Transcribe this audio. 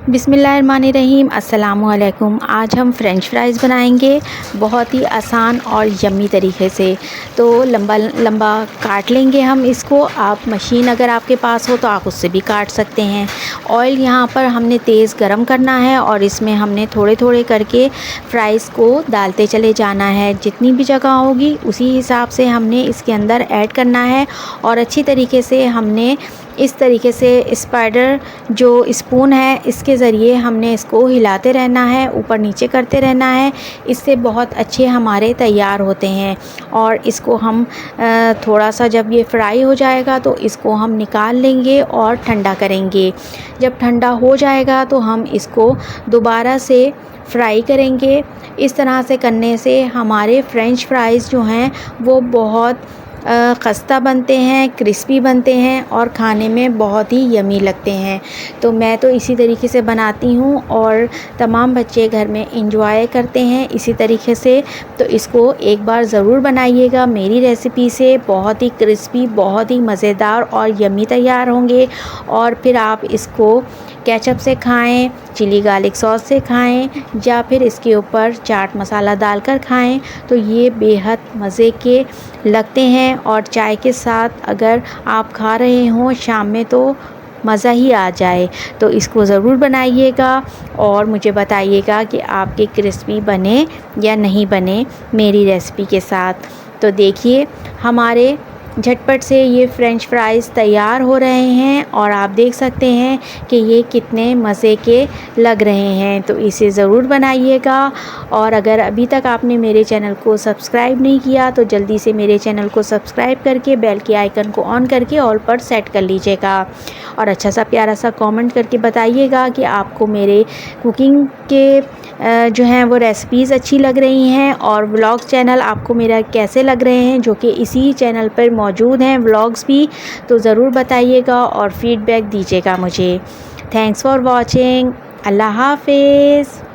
बिस्मिल्लाहिर्रहमानिर्रहीम। अस्सलामुअलैकुम। आज हम फ़्रेंच फ्राइज़ बनाएंगे बहुत ही आसान और यम्मी तरीके से। तो लंबा लंबा काट लेंगे हम इसको। आप मशीन अगर आपके पास हो तो आप उससे भी काट सकते हैं। ऑयल यहाँ पर हमने तेज़ गरम करना है और इसमें हमने थोड़े थोड़े करके फ़्राइज़ को डालते चले जाना है। जितनी भी जगह होगी उसी हिसाब से हमने इसके अंदर ऐड करना है और अच्छी तरीके से हमने इस तरीके से स्पाइडर जो स्पून है इसके ज़रिए हमने इसको हिलाते रहना है, ऊपर नीचे करते रहना है। इससे बहुत अच्छे हमारे तैयार होते हैं। और इसको हम थोड़ा सा जब ये फ्राई हो जाएगा तो इसको हम निकाल लेंगे और ठंडा करेंगे। जब ठंडा हो जाएगा तो हम इसको दोबारा से फ्राई करेंगे। इस तरह से करने से हमारे फ़्रेंच फ्राइज़ जो हैं वो बहुत खस्ता बनते हैं, क्रिस्पी बनते हैं और खाने में बहुत ही यमी लगते हैं। तो मैं तो इसी तरीके से बनाती हूँ और तमाम बच्चे घर में इंजॉय करते हैं इसी तरीके से। तो इसको एक बार ज़रूर बनाइएगा मेरी रेसिपी से। बहुत ही क्रिस्पी, बहुत ही मज़ेदार और यमी तैयार होंगे। और फिर आप इसको केचप से खाएं, चिली गार्लिक सॉस से खाएं या फिर इसके ऊपर चाट मसाला डालकर खाएं तो ये बेहद मज़े के लगते हैं। और चाय के साथ अगर आप खा रहे हों शाम में तो मज़ा ही आ जाए। तो इसको ज़रूर बनाइएगा और मुझे बताइएगा कि आपके क्रिस्पी बने या नहीं बने मेरी रेसिपी के साथ। तो देखिए हमारे झटपट से ये फ़्रेंच फ्राइज़ तैयार हो रहे हैं और आप देख सकते हैं कि ये कितने मज़े के लग रहे हैं। तो इसे ज़रूर बनाइएगा। और अगर अभी तक आपने मेरे चैनल को सब्सक्राइब नहीं किया तो जल्दी से मेरे चैनल को सब्सक्राइब करके बेल के आइकन को ऑन करके ऑल पर सेट कर लीजिएगा। और अच्छा सा प्यारा सा कमेंट करके बताइएगा कि आपको मेरे कुकिंग के जो हैं वो रेसिपीज़ अच्छी लग रही हैं और व्लॉग चैनल आपको मेरा कैसे लग रहे हैं, जो कि इसी चैनल पर मौजूद हैं व्लॉग्स भी। तो ज़रूर बताइएगा और फीडबैक दीजिएगा मुझे। Thanks for watching. अल्लाह हाफ़िज़।